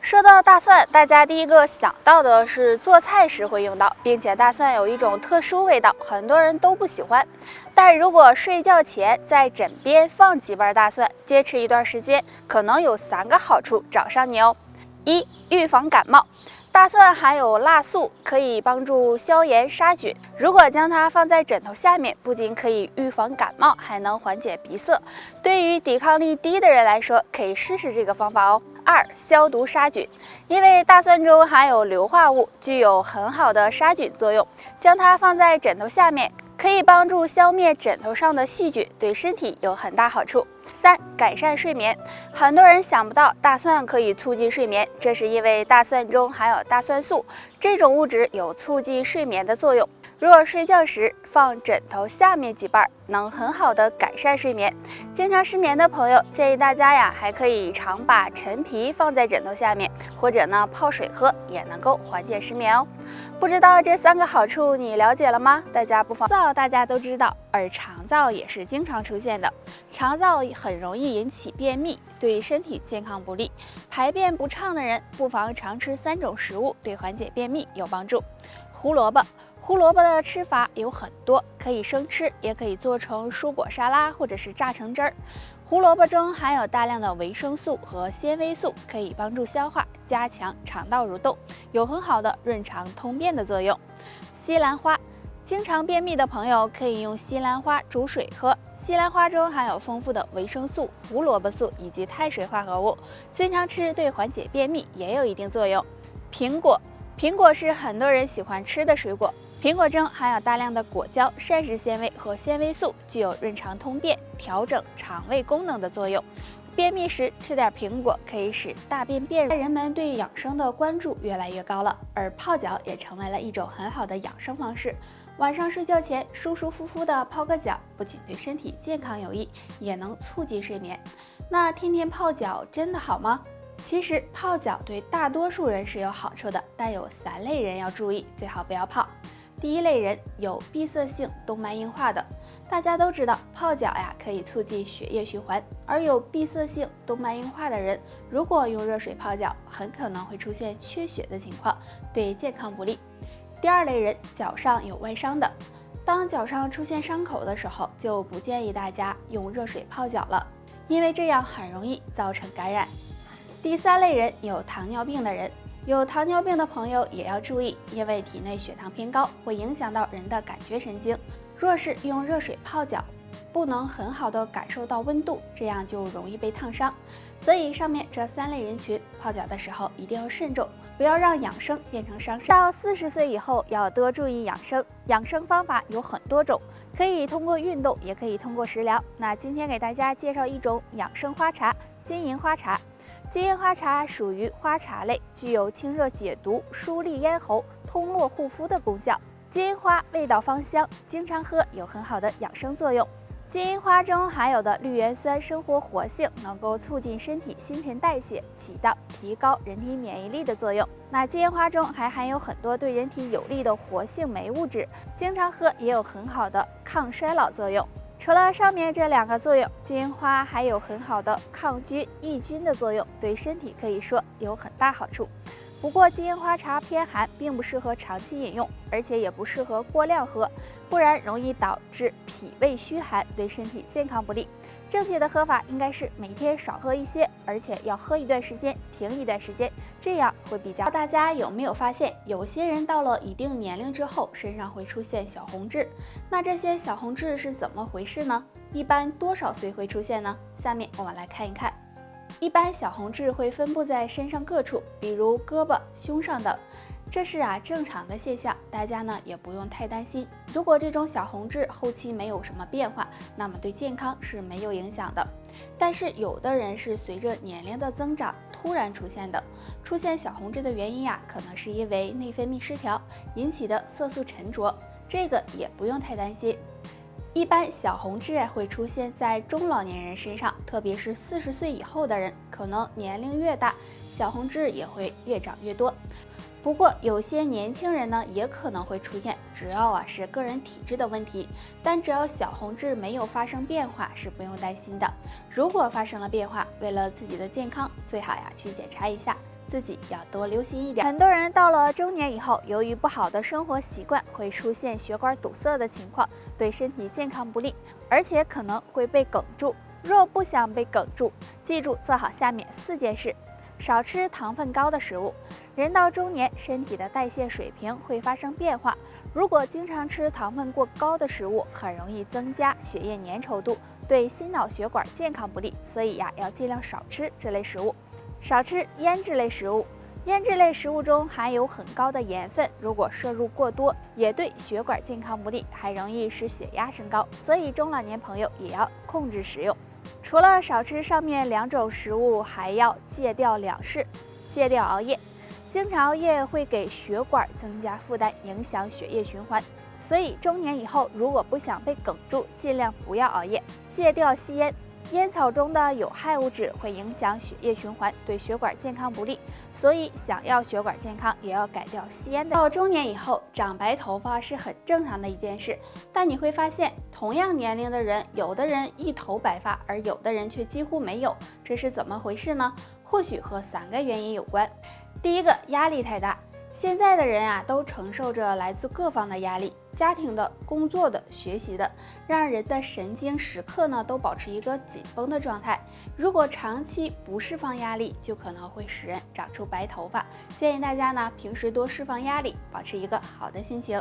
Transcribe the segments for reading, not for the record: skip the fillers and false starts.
说到大蒜，大家第一个想到的是做菜时会用到，并且大蒜有一种特殊味道，很多人都不喜欢。但如果睡觉前在枕边放几瓣大蒜，坚持一段时间，可能有3个好处找上你哦。1. 预防感冒。大蒜含有辣素，可以帮助消炎杀菌。如果将它放在枕头下面，不仅可以预防感冒，还能缓解鼻塞。对于抵抗力低的人来说，可以试试这个方法哦。2. 消毒杀菌。因为大蒜中含有硫化物，具有很好的杀菌作用。将它放在枕头下面，可以帮助消灭枕头上的细菌，对身体有很大好处。3. 改善睡眠。很多人想不到大蒜可以促进睡眠，这是因为大蒜中含有大蒜素，这种物质有促进睡眠的作用。若睡觉时放枕头下面几瓣，能很好的改善睡眠。经常失眠的朋友，建议大家呀，还可以常把陈皮放在枕头下面，或者呢泡水喝，也能够缓解失眠哦。不知道这3个好处你了解了吗？大家不妨燥，大家都知道，而肠燥也是经常出现的。肠燥很容易引起便秘，对身体健康不利。排便不畅的人，不妨常吃3种食物，对缓解便秘有帮助。胡萝卜。胡萝卜的吃法有很多，可以生吃，也可以做成蔬果沙拉，或者是榨成汁儿。胡萝卜中含有大量的维生素和纤维素，可以帮助消化，加强肠道蠕动，有很好的润肠通便的作用。西兰花，经常便秘的朋友可以用西兰花煮水喝。西兰花中含有丰富的维生素、胡萝卜素以及碳水化合物，经常吃对缓解便秘也有一定作用。苹果，苹果是很多人喜欢吃的水果。苹果中含有大量的果胶、膳食纤维和纤维素，具有润肠通便、调整肠胃功能的作用。便秘时吃点苹果，可以使大便变软。人们对养生的关注越来越高了，而泡脚也成为了一种很好的养生方式。晚上睡觉前舒舒服服的泡个脚，不仅对身体健康有益，也能促进睡眠。那天天泡脚真的好吗？其实泡脚对大多数人是有好处的，但有3类人要注意，最好不要泡。第一类人有闭塞性动脉硬化的，大家都知道泡脚呀可以促进血液循环，而有闭塞性动脉硬化的人，如果用热水泡脚，很可能会出现缺血的情况，对健康不利。第二类人脚上有外伤的，当脚上出现伤口的时候，就不建议大家用热水泡脚了，因为这样很容易造成感染。第3类人有糖尿病的人。有糖尿病的朋友也要注意，因为体内血糖偏高会影响到人的感觉神经。若是用热水泡脚，不能很好的感受到温度，这样就容易被烫伤。所以上面这3类人群泡脚的时候一定要慎重，不要让养生变成伤身。到40岁以后要多注意养生，养生方法有很多种，可以通过运动，也可以通过食疗。那今天给大家介绍一种养生花茶——金银花茶。金银花茶属于花茶类，具有清热解毒、疏利咽喉、通络护肤的功效。金银花味道芳香，经常喝有很好的养生作用。金银花中含有的绿原酸生活活性，能够促进身体新陈代谢，起到提高人体免疫力的作用。那金银花中还含有很多对人体有利的活性酶物质，经常喝也有很好的抗衰老作用。除了上面这2个作用，金银花还有很好的抗菌抑菌的作用，对身体可以说有很大好处。不过金银花茶偏寒，并不适合长期饮用，而且也不适合过量喝，不然容易导致脾胃虚寒，对身体健康不利。正确的喝法应该是每天少喝一些，而且要喝一段时间，停一段时间，这样会比较。大家有没有发现，有些人到了一定年龄之后，身上会出现小红痣？那这些小红痣是怎么回事呢？一般多少岁会出现呢？下面我们来看一看。一般小红痣会分布在身上各处，比如胳膊、胸上等。这是正常的现象，大家呢也不用太担心。如果这种小红痣后期没有什么变化，那么对健康是没有影响的。但是有的人是随着年龄的增长突然出现的。出现小红痣的原因可能是因为内分泌失调引起的色素沉着，这个也不用太担心。一般小红痣会出现在中老年人身上，特别是40岁以后的人，可能年龄越大，小红痣也会越长越多。不过有些年轻人呢也可能会出现，主要是个人体质的问题，但只要小红痣没有发生变化是不用担心的。如果发生了变化，为了自己的健康，最好去检查一下，自己要多留心一点。很多人到了中年以后，由于不好的生活习惯，会出现血管堵塞的情况，对身体健康不利，而且可能会被哽住。若不想被哽住，记住做好下面4件事：少吃糖分高的食物。人到中年，身体的代谢水平会发生变化，如果经常吃糖分过高的食物，很容易增加血液粘稠度，对心脑血管健康不利，所以要尽量少吃这类食物。少吃腌制类食物，腌制类食物中含有很高的盐分，如果摄入过多，也对血管健康不利，还容易使血压升高，所以中老年朋友也要控制食用。除了少吃上面2种食物，还要戒掉2事：戒掉熬夜。经常熬夜会给血管增加负担，影响血液循环，所以中年以后如果不想被哽住，尽量不要熬夜。戒掉吸烟，烟草中的有害物质会影响血液循环，对血管健康不利，所以想要血管健康，也要改掉吸烟的。到中年以后，长白头发是很正常的一件事，但你会发现，同样年龄的人，有的人一头白发，而有的人却几乎没有，这是怎么回事呢？或许和3个原因有关。第一个，压力太大。现在的人都承受着来自各方的压力，家庭的、工作的、学习的，让人的神经时刻都保持一个紧绷的状态。如果长期不释放压力，就可能会使人长出白头发。建议大家平时多释放压力，保持一个好的心情。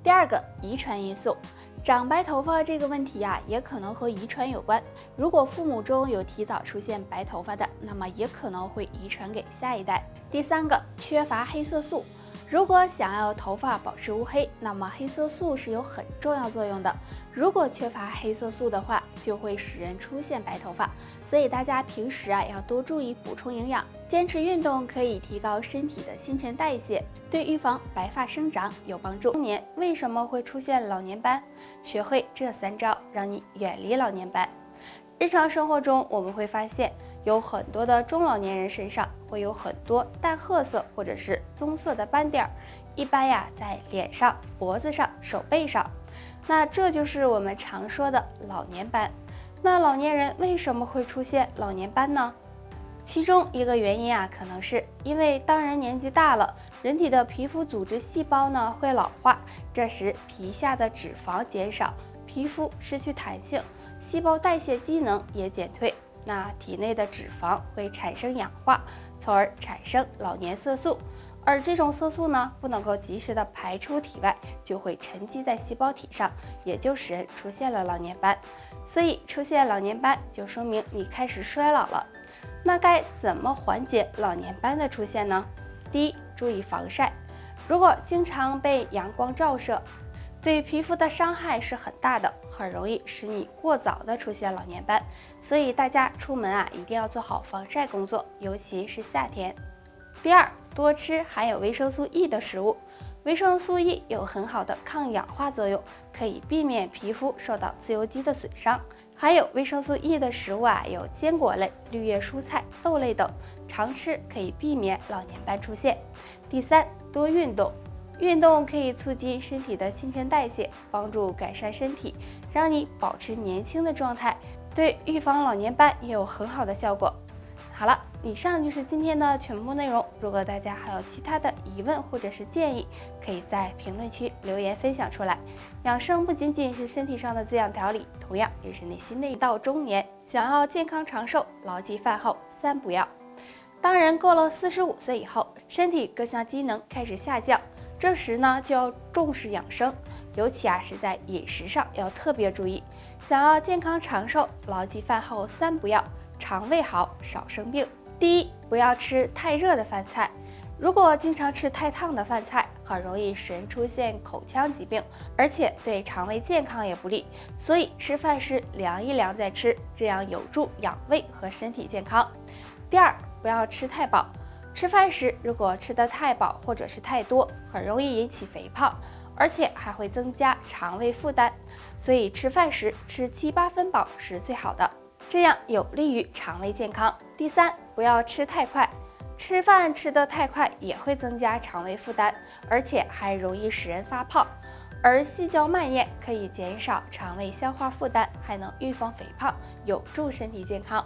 第二个，遗传因素。长白头发这个问题也可能和遗传有关。如果父母中有提早出现白头发的，那么也可能会遗传给下一代。第三个，缺乏黑色素。如果想要头发保持乌黑，那么黑色素是有很重要作用的。如果缺乏黑色素的话，就会使人出现白头发。所以大家平时要多注意补充营养，坚持运动可以提高身体的新陈代谢，对预防白发生长有帮助。中年为什么会出现老年斑？学会这3招，让你远离老年斑。日常生活中，我们会发现有很多的中老年人身上会有很多淡褐色或者是棕色的斑点，一般在脸上、脖子上、手背上。那这就是我们常说的老年斑。那老年人为什么会出现老年斑呢？其中一个原因可能是因为当人年纪大了，人体的皮肤组织细胞会老化，这时皮下的脂肪减少，皮肤失去弹性，细胞代谢机能也减退，那体内的脂肪会产生氧化，从而产生老年色素。而这种色素不能够及时的排出体外，就会沉积在细胞体上，也就使人出现了老年斑。所以出现老年斑就说明你开始衰老了。那该怎么缓解老年斑的出现呢？第一，注意防晒。如果经常被阳光照射，对皮肤的伤害是很大的，很容易使你过早的出现老年斑。所以大家出门一定要做好防晒工作，尤其是夏天。第二，多吃含有维生素 E 的食物。维生素 E 有很好的抗氧化作用，可以避免皮肤受到自由基的损伤。含有维生素 E 的食物有坚果类、绿叶蔬菜、豆类等，常吃可以避免老年斑出现。第三，多运动。运动可以促进身体的新陈代谢，帮助改善身体，让你保持年轻的状态，对预防老年斑也有很好的效果。好了，以上就是今天的全部内容。如果大家还有其他的疑问或者是建议，可以在评论区留言分享出来。养生不仅仅是身体上的滋养调理，同样也是内心的一道中年。想要健康长寿，牢记饭后3不要。当人过了45岁以后，身体各项机能开始下降，这时就要重视养生，尤其是在饮食上要特别注意。想要健康长寿，牢记饭后3不要。肠胃好，少生病。第一，不要吃太热的饭菜。如果经常吃太烫的饭菜，很容易使人出现口腔疾病，而且对肠胃健康也不利。所以吃饭时凉一凉再吃，这样有助养胃和身体健康。第二，不要吃太饱。吃饭时如果吃得太饱或者是太多，很容易引起肥胖，而且还会增加肠胃负担。所以吃饭时吃7、8分饱是最好的，这样有利于肠胃健康。第三，不要吃太快。吃饭吃得太快也会增加肠胃负担，而且还容易使人发胖。而细嚼慢咽可以减少肠胃消化负担，还能预防肥胖，有助身体健康。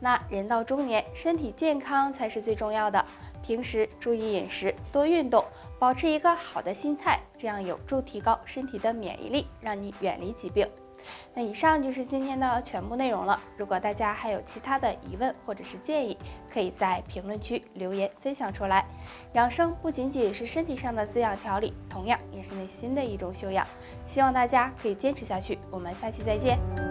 那人到中年，身体健康才是最重要的。平时注意饮食，多运动，保持一个好的心态，这样有助提高身体的免疫力，让你远离疾病。那以上就是今天的全部内容了。如果大家还有其他的疑问或者是建议，可以在评论区留言分享出来。养生不仅仅是身体上的滋养调理，同样也是内心的一种修养。希望大家可以坚持下去。我们下期再见。